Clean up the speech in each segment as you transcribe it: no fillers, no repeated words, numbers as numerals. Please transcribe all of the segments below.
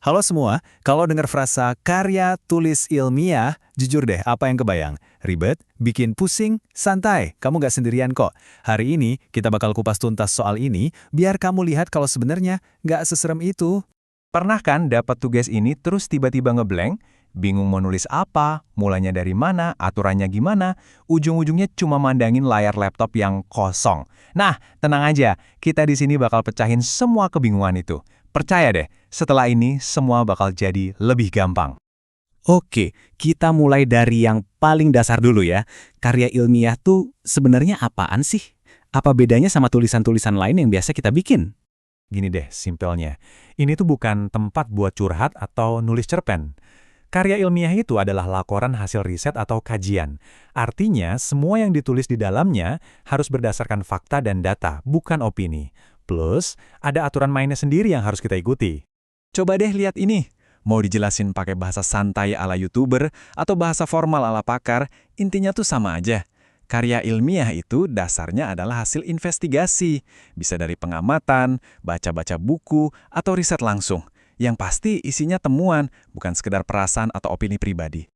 Halo semua, kalau dengar frasa karya tulis ilmiah, jujur deh, apa yang kebayang? Ribet, bikin pusing, santai, kamu nggak sendirian kok. Hari ini, kita bakal kupas tuntas soal ini, biar kamu lihat kalau sebenarnya nggak seserem itu. Pernah kan dapat tugas ini terus tiba-tiba ngeblank? Bingung mau nulis apa, mulainya dari mana, aturannya gimana, ujung-ujungnya cuma mandangin layar laptop yang kosong. Nah, tenang aja, kita di sini bakal pecahin semua kebingungan itu. Percaya deh, setelah ini semua bakal jadi lebih gampang. Oke, kita mulai dari yang paling dasar dulu ya. Karya ilmiah tuh sebenarnya apaan sih? Apa bedanya sama tulisan-tulisan lain yang biasa kita bikin? Gini deh, simpelnya. Ini tuh bukan tempat buat curhat atau nulis cerpen. Karya ilmiah itu adalah laporan hasil riset atau kajian. Artinya, semua yang ditulis di dalamnya harus berdasarkan fakta dan data, bukan opini. Plus, ada aturan mainnya sendiri yang harus kita ikuti. Coba deh lihat ini. Mau dijelasin pakai bahasa santai ala YouTuber atau bahasa formal ala pakar, intinya tuh sama aja. Karya ilmiah itu dasarnya adalah hasil investigasi. Bisa dari pengamatan, baca-baca buku, atau riset langsung. Yang pasti isinya temuan, bukan sekedar perasaan atau opini pribadi.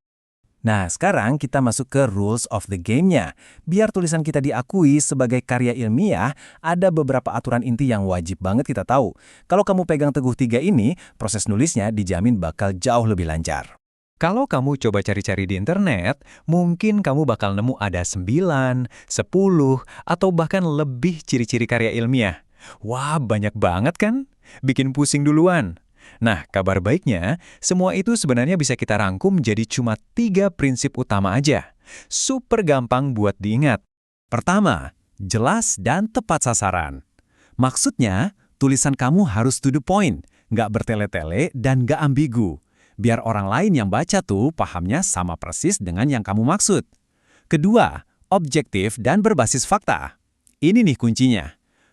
Nah, sekarang kita masuk ke rules of the game-nya. Biar tulisan kita diakui sebagai karya ilmiah, ada beberapa aturan inti yang wajib banget kita tahu. Kalau kamu pegang teguh 3 ini, proses nulisnya dijamin bakal jauh lebih lancar. Kalau kamu coba cari-cari di internet, mungkin kamu bakal nemu ada 9, 10, atau bahkan lebih ciri-ciri karya ilmiah. Wah, banyak banget kan? Bikin pusing duluan. Nah, kabar baiknya, semua itu sebenarnya bisa kita rangkum jadi cuma 3 prinsip utama aja. Super gampang buat diingat. Pertama, jelas dan tepat sasaran. Maksudnya, tulisan kamu harus to the point, nggak bertele-tele dan nggak ambigu. Biar orang lain yang baca tuh pahamnya sama persis dengan yang kamu maksud. Kedua, objektif dan berbasis fakta. Ini nih kuncinya.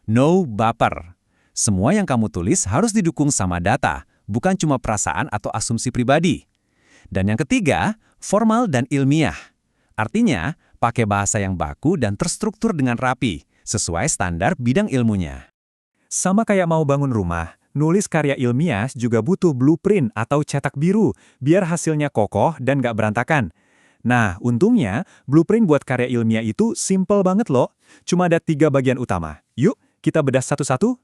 No baper. Semua yang kamu tulis harus didukung sama data, bukan cuma perasaan atau asumsi pribadi. Dan yang ketiga, formal dan ilmiah. Artinya, pakai bahasa yang baku dan terstruktur dengan rapi, sesuai standar bidang ilmunya. Sama kayak mau bangun rumah, nulis karya ilmiah juga butuh blueprint atau cetak biru, biar hasilnya kokoh dan gak berantakan. Nah, untungnya, blueprint buat karya ilmiah itu simple banget loh. Cuma ada 3 bagian utama. Yuk, kita bedah satu-satu.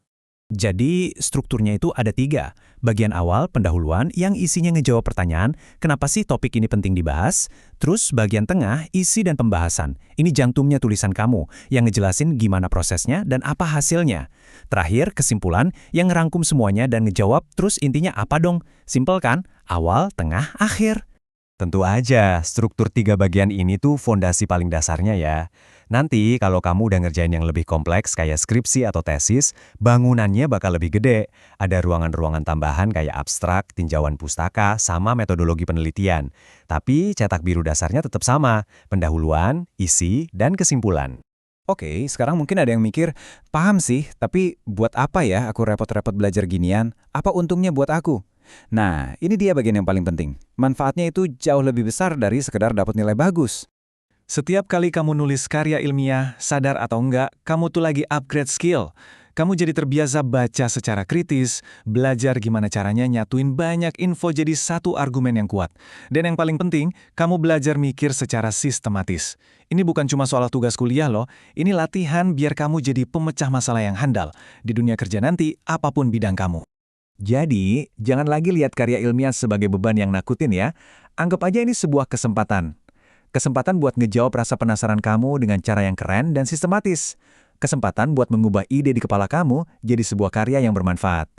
Jadi, strukturnya itu ada 3. Bagian awal, pendahuluan, yang isinya ngejawab pertanyaan, kenapa sih topik ini penting dibahas? Terus, bagian tengah, isi dan pembahasan. Ini jantungnya tulisan kamu, yang ngejelasin gimana prosesnya dan apa hasilnya. Terakhir, kesimpulan, yang ngerangkum semuanya dan ngejawab, terus intinya apa dong? Simpel kan? Awal, tengah, akhir. Tentu aja, struktur 3 bagian ini tuh fondasi paling dasarnya ya. Nanti kalau kamu udah ngerjain yang lebih kompleks kayak skripsi atau tesis, bangunannya bakal lebih gede. Ada ruangan-ruangan tambahan kayak abstrak, tinjauan pustaka, sama metodologi penelitian. Tapi cetak biru dasarnya tetap sama, pendahuluan, isi, dan kesimpulan. Oke, sekarang mungkin ada yang mikir, paham sih, tapi buat apa ya aku repot-repot belajar ginian? Apa untungnya buat aku? Nah, ini dia bagian yang paling penting. Manfaatnya itu jauh lebih besar dari sekedar dapat nilai bagus. Setiap kali kamu nulis karya ilmiah, sadar atau enggak, kamu tuh lagi upgrade skill. Kamu jadi terbiasa baca secara kritis, belajar gimana caranya nyatuin banyak info jadi satu argumen yang kuat. Dan yang paling penting, kamu belajar mikir secara sistematis. Ini bukan cuma soal tugas kuliah loh, ini latihan biar kamu jadi pemecah masalah yang handal. Di dunia kerja nanti, apapun bidang kamu. Jadi, jangan lagi lihat karya ilmiah sebagai beban yang nakutin ya. Anggap aja ini sebuah kesempatan. Kesempatan buat ngejawab rasa penasaran kamu dengan cara yang keren dan sistematis. Kesempatan buat mengubah ide di kepala kamu jadi sebuah karya yang bermanfaat.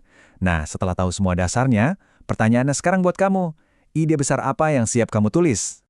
Nah, setelah tahu semua dasarnya, pertanyaannya sekarang buat kamu. Ide besar apa yang siap kamu tulis?